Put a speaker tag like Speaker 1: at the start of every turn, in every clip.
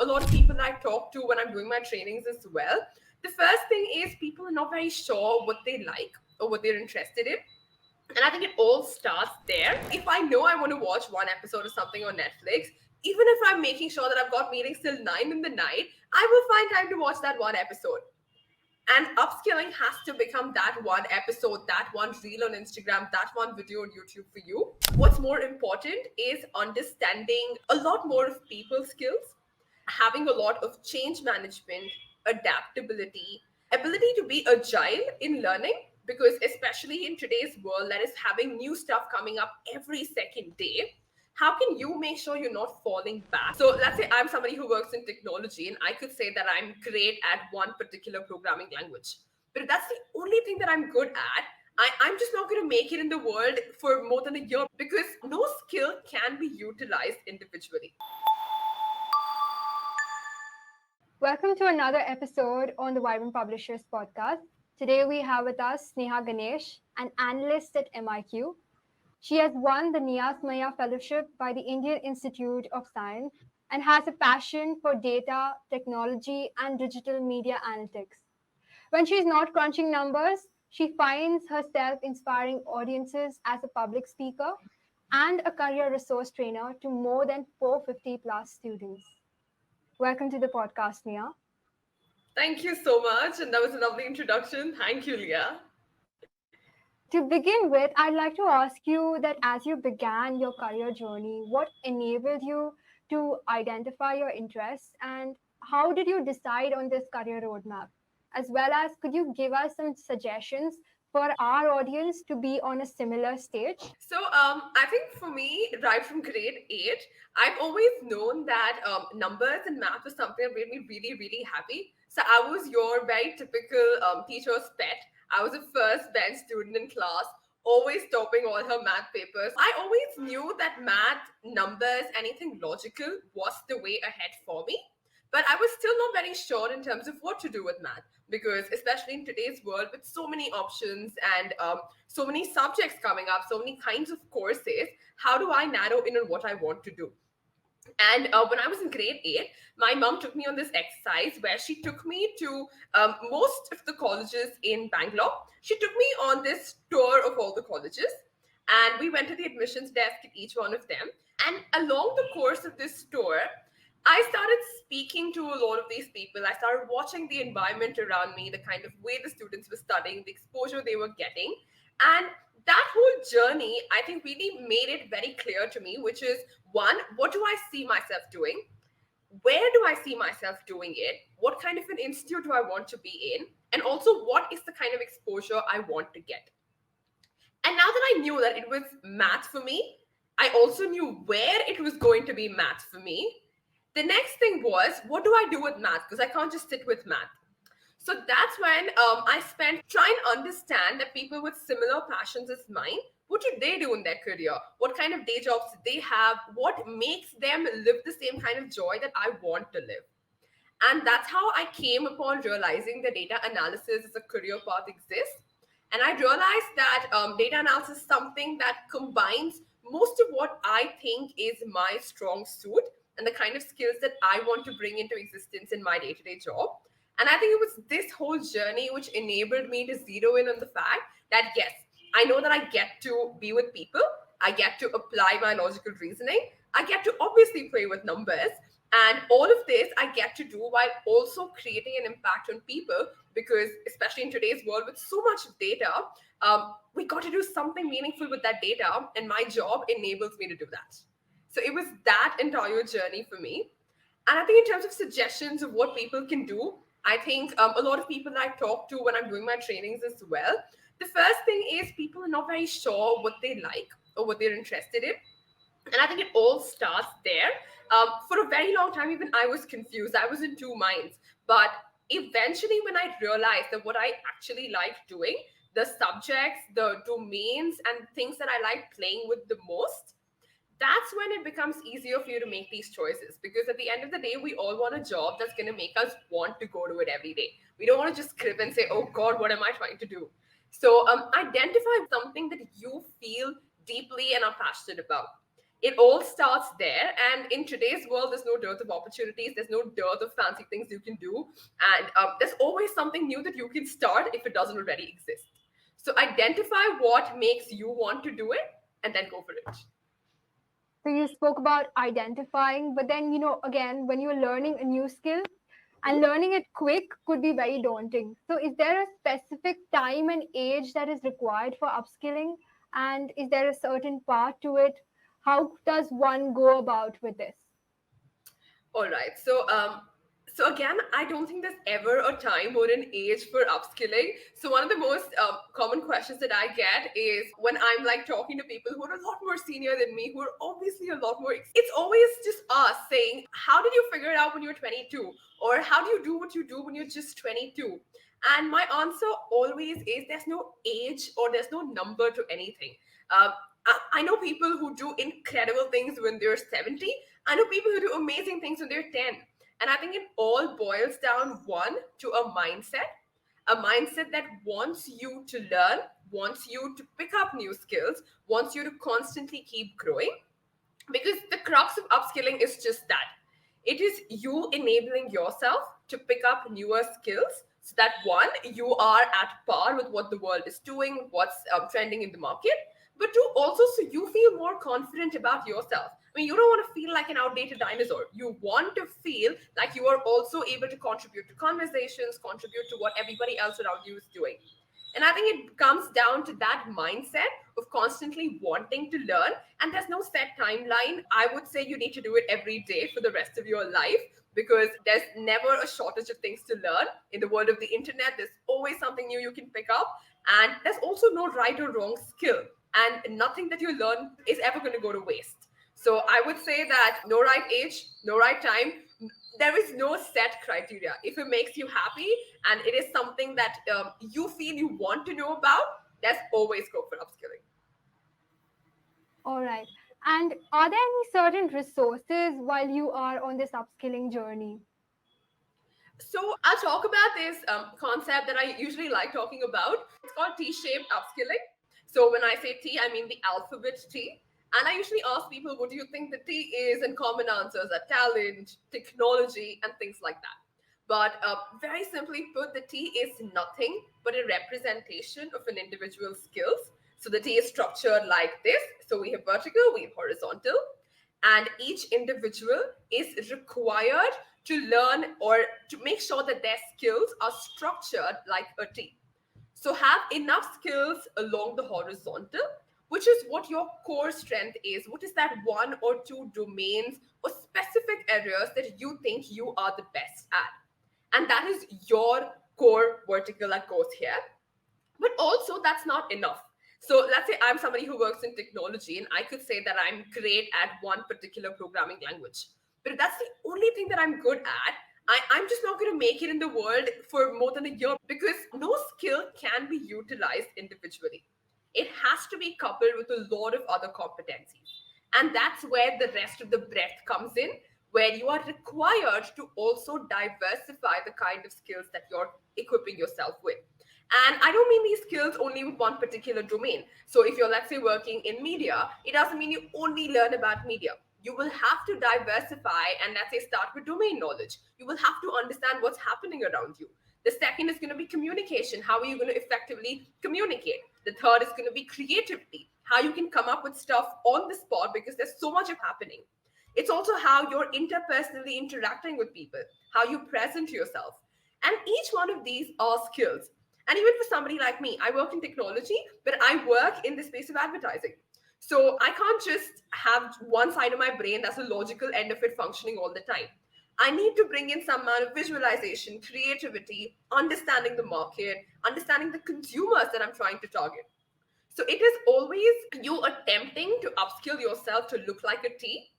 Speaker 1: a lot of people I talk to when I'm doing my trainings as well. The first thing is people are not very sure what they like or what they're interested in. And I think it all starts there. If I know I want to watch one episode or something on Netflix, even if I'm making sure that I've got meetings till 9 in the night, I will find time to watch that one episode. And upskilling has to become that one episode, that one reel on Instagram, that one video on YouTube for you. What's more important is understanding a lot more of people skills, having a lot of change management, adaptability, ability to be agile in learning, because especially in today's world that is having new stuff coming up every second day, how can you make sure you're not falling back? So let's say I'm somebody who works in technology and I could say that I'm great at one particular programming language. But if that's the only thing that I'm good at, I'm just not going to make it in the world for more than a year, because no skill can be utilized individually.
Speaker 2: Welcome to another episode on the Vibrant Publishers podcast. Today we have with us Sneha Ganesh, an analyst at MIQ. She has won the Niyaz Maya Fellowship by the Indian Institute of Science and has a passion for data, technology, and digital media analytics. When she's not crunching numbers, she finds herself inspiring audiences as a public speaker and a career resource trainer to more than 450 plus students. Welcome to the podcast, Nia.
Speaker 1: Thank you so much. And that was a lovely introduction. Thank you, Leah.
Speaker 2: To begin with, I'd like to ask you that as you began your career journey, what enabled you to identify your interests and how did you decide on this career roadmap? As well as, could you give us some suggestions for our audience to be on a similar stage?
Speaker 1: So I think for me, right from grade 8, I've always known that numbers and math was something that made me really, really happy. So I was your very typical teacher's pet. I was a first bench student in class, always topping all her math papers. I always knew that math, numbers, anything logical was the way ahead for me. But I was still not very sure in terms of what to do with math, because especially in today's world with so many options and so many subjects coming up, so many kinds of courses, how do I narrow in on what I want to do? And when I was in grade 8, my mom took me on this exercise where she took me to most of the colleges in Bangalore. She took me on this tour of all the colleges, and we went to the admissions desk at each one of them. And along the course of this tour, I started speaking to a lot of these people. I started watching the environment around me, the kind of way the students were studying, the exposure they were getting. And that whole journey, I think, really made it very clear to me, which is one, what do I see myself doing? Where do I see myself doing it? What kind of an institute do I want to be in? And also, what is the kind of exposure I want to get? And now that I knew that it was math for me, I also knew where it was going to be math for me. The next thing was, what do I do with math? Because I can't just sit with math. So that's when I spent trying to understand that people with similar passions as mine, what do they do in their career? What kind of day jobs do they have? What makes them live the same kind of joy that I want to live? And that's how I came upon realizing that data analysis as a career path exists. And I realized that data analysis is something that combines most of what I think is my strong suit and the kind of skills that I want to bring into existence in my day-to-day job. And I think it was this whole journey which enabled me to zero in on the fact that, yes, I know that I get to be with people, I get to apply my logical reasoning, I get to obviously play with numbers. And all of this I get to do while also creating an impact on people, because especially in today's world with so much data, we got to do something meaningful with that data. And my job enables me to do that. So it was that entire journey for me. And I think in terms of suggestions of what people can do, I think a lot of people I talk to when I'm doing my trainings as well, the first thing is people are not very sure what they like or what they're interested in. And I think it all starts there. For a very long time, even I was confused. I was in two minds. But eventually, when I realized that what I actually like doing, the subjects, the domains, and things that I like playing with the most, that's when it becomes easier for you to make these choices. Because at the end of the day, we all want a job that's going to make us want to go to it every day. We don't want to just crib and say, oh God, what am I trying to do? So identify something that you feel deeply and are passionate about. It all starts there. And in today's world, there's no dearth of opportunities, there's no dearth of fancy things you can do. And there's always something new that you can start if it doesn't already exist. So identify what makes you want to do it and then go for it.
Speaker 2: So you spoke about identifying, but then, again, when you're learning a new skill and learning it quick could be very daunting. So is there a specific time and age that is required for upskilling? And is there a certain part to it? How does one go about with this?
Speaker 1: All right. So again, I don't think there's ever a time or an age for upskilling. So one of the most common questions that I get is when I'm like talking to people who are a lot more senior than me, who are obviously a lot more. It's always just us saying, "How did you figure it out when you were 22?" Or "How do you do what you do when you're just 22?" And my answer always is, there's no age or there's no number to anything. Um, I know people who do incredible things when they're 70. I know people who do amazing things when they're 10. And I think it all boils down, one, to a mindset that wants you to learn, wants you to pick up new skills, wants you to constantly keep growing. Because the crux of upskilling is just that, it is you enabling yourself to pick up newer skills so that, one, you are at par with what the world is doing, what's trending in the market, but two, also so you feel more confident about yourself. I mean, you don't want to feel like an outdated dinosaur. You want to feel like you are also able to contribute to conversations, contribute to what everybody else around you is doing. And I think it comes down to that mindset of constantly wanting to learn. And there's no set timeline. I would say you need to do it every day for the rest of your life, because there's never a shortage of things to learn. In the world of the internet, there's always something new you can pick up. And there's also no right or wrong skill. And nothing that you learn is ever going to go to waste. So I would say that no right age, no right time. There is no set criteria. If it makes you happy and it is something that you feel you want to know about, there's always scope for upskilling.
Speaker 2: All right. And are there any certain resources while you are on this upskilling journey?
Speaker 1: So I'll talk about this concept that I usually like talking about. It's called T-shaped upskilling. So when I say T, I mean the alphabet T. And I usually ask people, what do you think the T is? And common answers are talent, technology, and things like that. But very simply put, the T is nothing but a representation of an individual's skills. So the T is structured like this. So we have vertical, we have horizontal, and each individual is required to learn or to make sure that their skills are structured like a T. So have enough skills along the horizontal, which is what your core strength is. What is that one or two domains or specific areas that you think you are the best at? And that is your core vertical that goes here. But also, that's not enough. So let's say I'm somebody who works in technology and I could say that I'm great at one particular programming language. But if that's the only thing that I'm good at, I'm just not going to make it in the world for more than a year, because no skill can be utilized individually. It has to be coupled with a lot of other competencies. And that's where the rest of the breadth comes in, where you are required to also diversify the kind of skills that you're equipping yourself with. And I don't mean these skills only with one particular domain. So if you're, let's say, working in media, it doesn't mean you only learn about media. You will have to diversify and, let's say, start with domain knowledge. You will have to understand what's happening around you. The second is going to be communication. How are you going to effectively communicate? The third is going to be creativity. How you can come up with stuff on the spot because there's so much of happening. It's also how you're interpersonally interacting with people, how you present yourself. And each one of these are skills. And even for somebody like me, I work in technology, but I work in the space of advertising. So I can't just have one side of my brain that's a logical end of it functioning all the time. I need to bring in some amount of visualization, creativity, understanding the market, understanding the consumers that I'm trying to target. So it is always you attempting to upskill yourself to look like a T,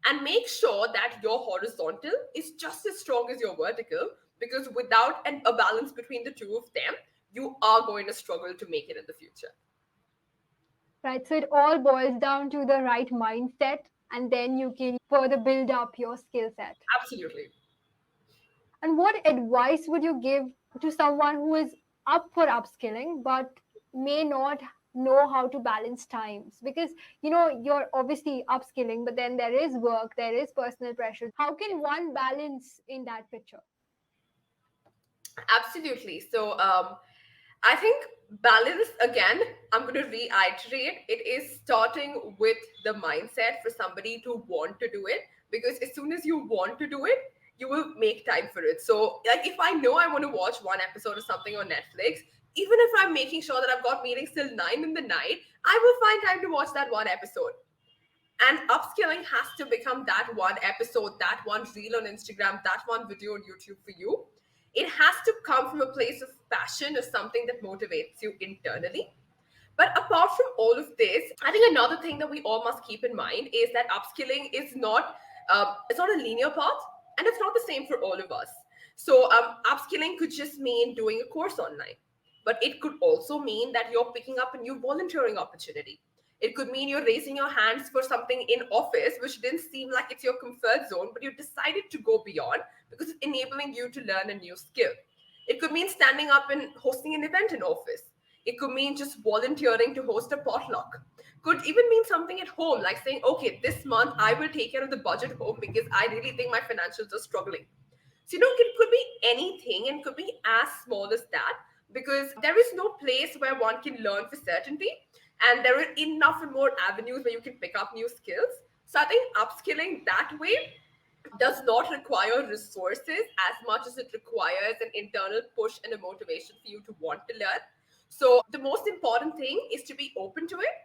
Speaker 1: and make sure that your horizontal is just as strong as your vertical, because without a balance between the two of them, you are going to struggle to make it in the future.
Speaker 2: Right. So it all boils down to the right mindset, and then you can further build up your skill set.
Speaker 1: Absolutely.
Speaker 2: And what advice would you give to someone who is up for upskilling but may not know how to balance times? Because you're obviously upskilling, but then there is work, there is personal pressure. How can one balance in that picture?
Speaker 1: Absolutely. So, I think balance, again, I'm going to reiterate, it is starting with the mindset for somebody to want to do it. Because as soon as you want to do it, you will make time for it. So, like, if I know I want to watch one episode of something on Netflix, even if I'm making sure that I've got meetings till 9 in the night, I will find time to watch that one episode. And upskilling has to become that one episode, that one reel on Instagram, that one video on YouTube for you. It has to come from a place of passion or something that motivates you internally. But apart from all of this, I think another thing that we all must keep in mind is that upskilling is not it's not a linear path, and it's not the same for all of us. So upskilling could just mean doing a course online, but it could also mean that you're picking up a new volunteering opportunity. It could mean you're raising your hands for something in office which didn't seem like it's your comfort zone, but you decided to go beyond because it's enabling you to learn a new skill. It could mean standing up and hosting an event in office. It could mean just volunteering to host a potluck. Could even mean something at home, like saying, okay, this month I will take care of the budget home because I really think my financials are struggling. So, it could be anything and could be as small as that because there is no place where one can learn for certainty. And there are enough and more avenues where you can pick up new skills. So, I think upskilling that way does not require resources as much as it requires an internal push and a motivation for you to want to learn. So, the most important thing is to be open to it,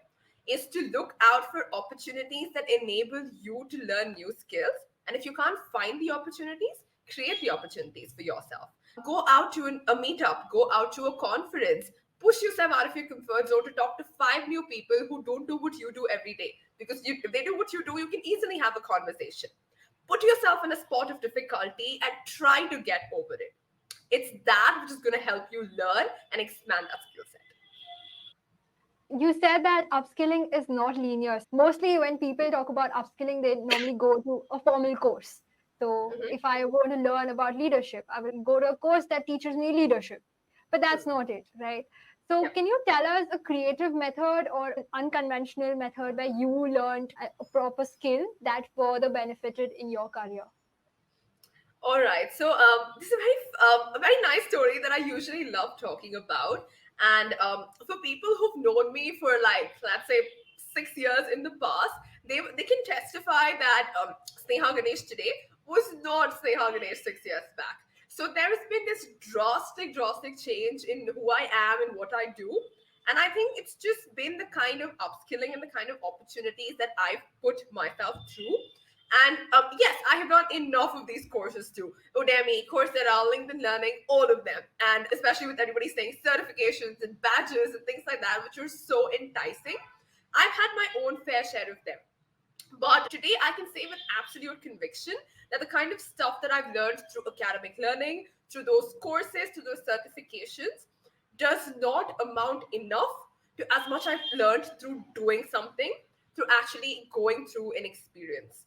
Speaker 1: is to look out for opportunities that enable you to learn new skills. And if you can't find the opportunities, create the opportunities for yourself. Go out to a meetup, go out to a conference, push yourself out of your comfort zone to talk to five new people who don't do what you do every day. Because if they do what you do, you can easily have a conversation. Put yourself in a spot of difficulty and try to get over it. It's that which is going to help you learn and expand that skill set.
Speaker 2: You said that upskilling is not linear. Mostly when people talk about upskilling, they normally go to a formal course. So
Speaker 1: Mhm.
Speaker 2: if I want to learn about leadership, I will go to a course that teaches me leadership. But that's not it, right? So
Speaker 1: Yep.
Speaker 2: can you tell us a creative method or an unconventional method where you learned a proper skill that further benefited in your career?
Speaker 1: All right. So this is a very nice story that I usually love talking about. And for people who've known me for like let's say 6 years in the past, they can testify that Sneha Ganesh today was not Sneha Ganesh 6 years back. So there has been this drastic change in who I am and what I do. And I think it's just been the kind of upskilling and the kind of opportunities that I've put myself through. And yes, I have done enough of these courses too. Udemy, Coursera, LinkedIn Learning, all of them. And especially with everybody saying certifications and badges and things like that, which are so enticing. I've had my own fair share of them. But today I can say with absolute conviction that the kind of stuff that I've learned through academic learning, through those courses, through those certifications, does not amount enough to as much I've learned through doing something, through actually going through an experience.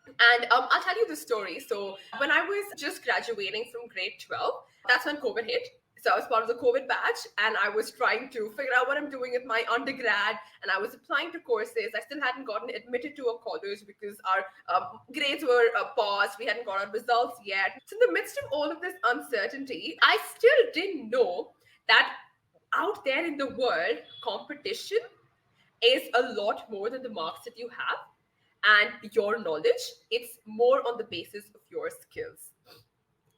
Speaker 1: And I'll tell you the story. So, when I was just graduating from grade 12, that's when COVID hit. So, I was part of the COVID batch and I was trying to figure out what I'm doing with my undergrad. And I was applying to courses. I still hadn't gotten admitted to a college because our grades were paused. We hadn't got our results yet. So, in the midst of all of this uncertainty, I still didn't know that out there in the world, competition is a lot more than the marks that you have and your knowledge. It's more on the basis of your skills.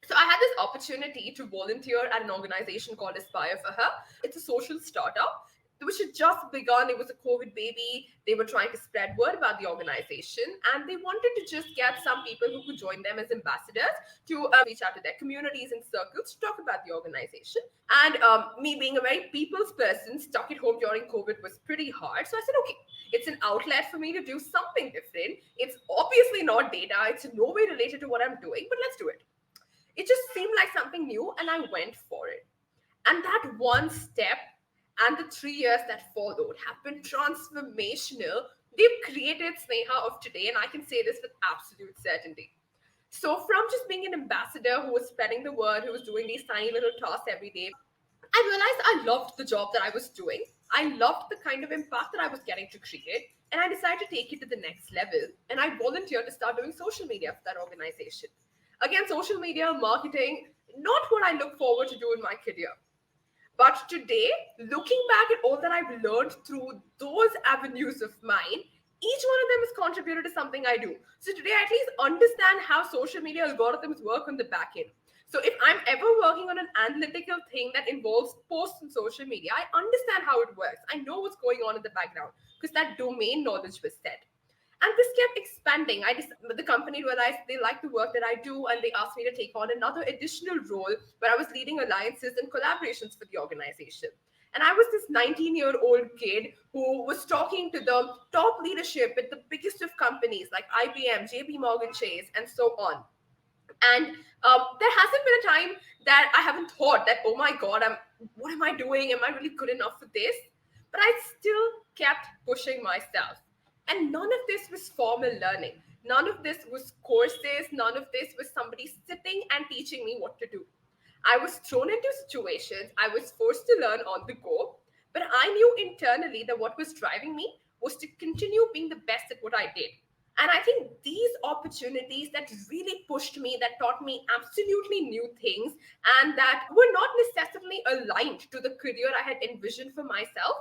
Speaker 1: So I had this opportunity to volunteer at an organization called Aspire for Her. It's a social startup which had just begun. It was a COVID baby. They were trying to spread word about the organization, and they wanted to just get some people who could join them as ambassadors to reach out to their communities and circles to talk about the organization. And me being a very people's person, stuck at home during COVID was pretty hard. So I said, okay, it's an outlet for me to do something different. It's obviously not data. It's in no way related to what I'm doing, but let's do it. It just seemed like something new, and I went for it. And that one step and the 3 years that followed have been transformational. They've created Sneha of today, and I can say this with absolute certainty. So, from just being an ambassador who was spreading the word, who was doing these tiny little tasks every day, I realized I loved the job that I was doing. I loved the kind of impact that I was getting to create. And I decided to take it to the next level. And I volunteered to start doing social media for that organization. Again, social media, marketing, not what I look forward to do in my career. But today, looking back at all that I've learned through those avenues of mine, each one of them has contributed to something I do. So today, I at least understand how social media algorithms work on the back end. So if I'm ever working on an analytical thing that involves posts on social media, I understand how it works. I know what's going on in the background because that domain knowledge was set. And this kept expanding. The company realized they liked the work that I do, and they asked me to take on another additional role where I was leading alliances and collaborations for the organization. And I was this 19-year-old kid who was talking to the top leadership at the biggest of companies like IBM, JP Morgan Chase, and so on. And there hasn't been a time that I haven't thought that, oh my God, what am I doing? Am I really good enough for this? But I still kept pushing myself. And none of this was formal learning. None of this was courses. None of this was somebody sitting and teaching me what to do. I was thrown into situations. I was forced to learn on the go. But I knew internally that what was driving me was to continue being the best at what I did. And I think these opportunities that really pushed me, that taught me absolutely new things, and that were not necessarily aligned to the career I had envisioned for myself,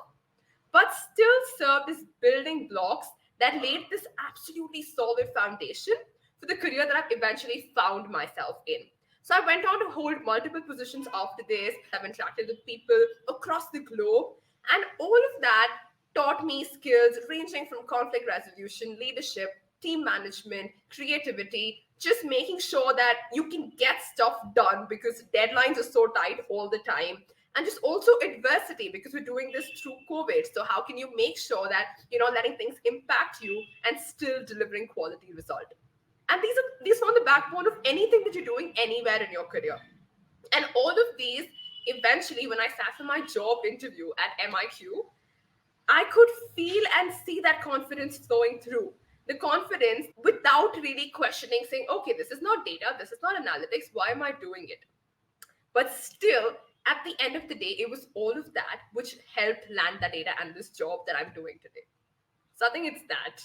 Speaker 1: but still served as building blocks that laid this absolutely solid foundation for the career that I've eventually found myself in. So I went on to hold multiple positions after this. I've interacted with people across the globe, and all of that taught me skills ranging from conflict resolution, leadership, team management, creativity, just making sure that you can get stuff done because deadlines are so tight all the time. And just also adversity because we're doing this through COVID. So how can you make sure that you're not letting things impact you and still delivering quality result? And these form the backbone of anything that you're doing anywhere in your career. And all of these, eventually, when I sat for my job interview at MIQ, I could feel and see that confidence flowing through. The confidence without really questioning, saying, okay, this is not data, this is not analytics, why am I doing it? But still, at the end of the day, it was all of that which helped land the data and this job that I'm doing today. So I think it's that.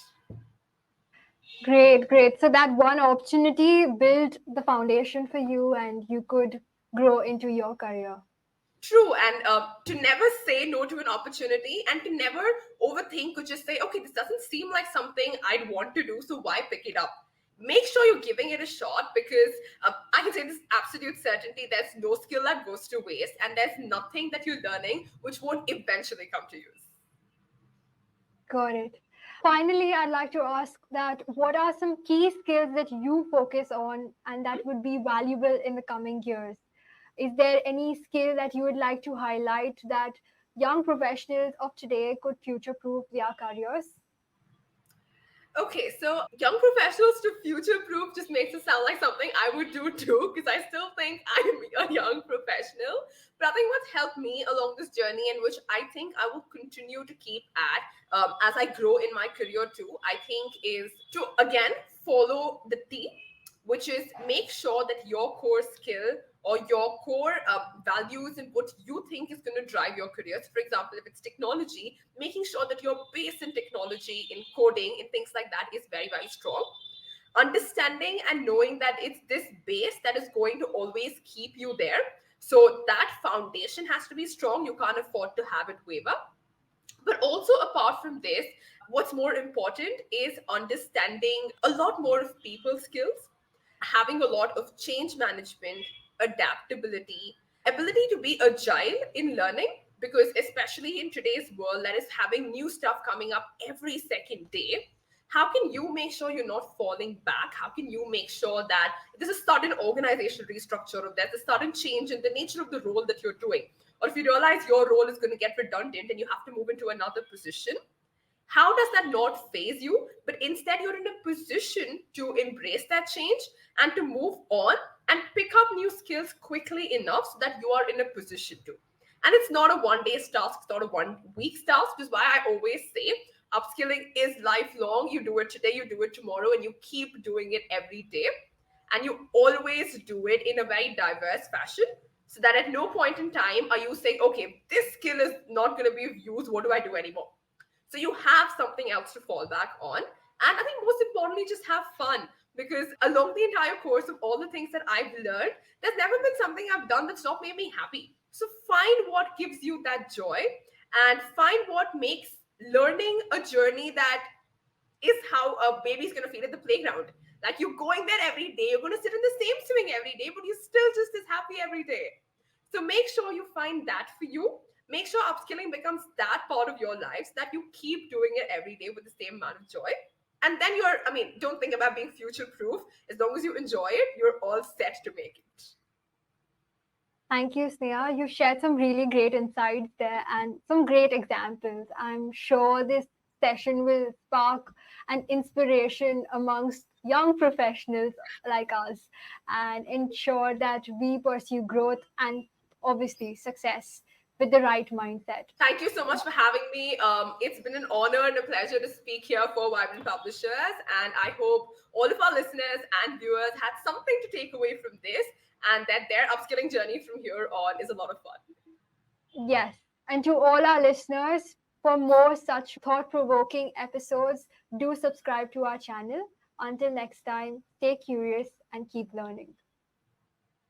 Speaker 2: Great, great. So that one opportunity built the foundation for you and you could grow into your career.
Speaker 1: True, and to never say no to an opportunity and to never overthink or just say, okay, this doesn't seem like something I'd want to do, so why pick it up? Make sure you're giving it a shot because I can say this absolute certainty there's no skill that goes to waste, and there's nothing that you're learning which won't eventually come to use.
Speaker 2: Got it. Finally, I'd like to ask that what are some key skills that you focus on and that would be valuable in the coming years? Is there any skill that you would like to highlight that young professionals of today could future proof their careers?
Speaker 1: Okay, so young professionals to future proof just makes it sound like something I would do too, because I still think I'm a young professional. But I think what's helped me along this journey, and which I think I will continue to keep at as I grow in my career too, I think is to again follow the T, which is make sure that your core skill or your core values and what you think is going to drive your career. So for example, if it's technology, making sure that your base in technology, in coding, and things like that is very, very strong. Understanding and knowing that it's this base that is going to always keep you there. So that foundation has to be strong. You can't afford to have it waver. But also, apart from this, what's more important is understanding a lot more of people skills, having a lot of change management, adaptability, ability to be agile in learning, because especially in today's world that is having new stuff coming up every second day, how can you make sure you're not falling back? How can you make sure that there's a sudden organizational restructure or there's a sudden change in the nature of the role that you're doing? Or if you realize your role is going to get redundant and you have to move into another position, how does that not phase you? But instead, you're in a position to embrace that change and to move on and pick up new skills quickly enough so that you are in a position to. And it's not a one day's task, it's not a 1 week's task, which is why I always say upskilling is lifelong. You do it today, you do it tomorrow, and you keep doing it every day. And you always do it in a very diverse fashion So that at no point in time are you saying, okay, this skill is not going to be of use. What do I do anymore? So you have something else to fall back on. And I think most importantly, just have fun. Because along the entire course of all the things that I've learned, there's never been something I've done that's not made me happy. So find what gives you that joy and find what makes learning a journey that is how a baby's going to feel at the playground. Like you're going there every day, you're going to sit in the same swing every day, but you're still just as happy every day. So make sure you find that for you. Make sure upskilling becomes that part of your lives that you keep doing it every day with the same amount of joy. And then don't think about being future proof. As long as you enjoy it, you're all set to make it.
Speaker 2: Thank you, Sneha. You shared some really great insights there and some great examples. I'm sure this session will spark an inspiration amongst young professionals like us and ensure that we pursue growth and obviously success with the right mindset.
Speaker 1: Thank you so much for having me. It's been an honor and a pleasure to speak here for Vibrant Publishers. And I hope all of our listeners and viewers had something to take away from this and that their upskilling journey from here on is a lot of fun.
Speaker 2: Yes. And to all our listeners, for more such thought provoking episodes, do subscribe to our channel. Until next time, stay curious and keep learning.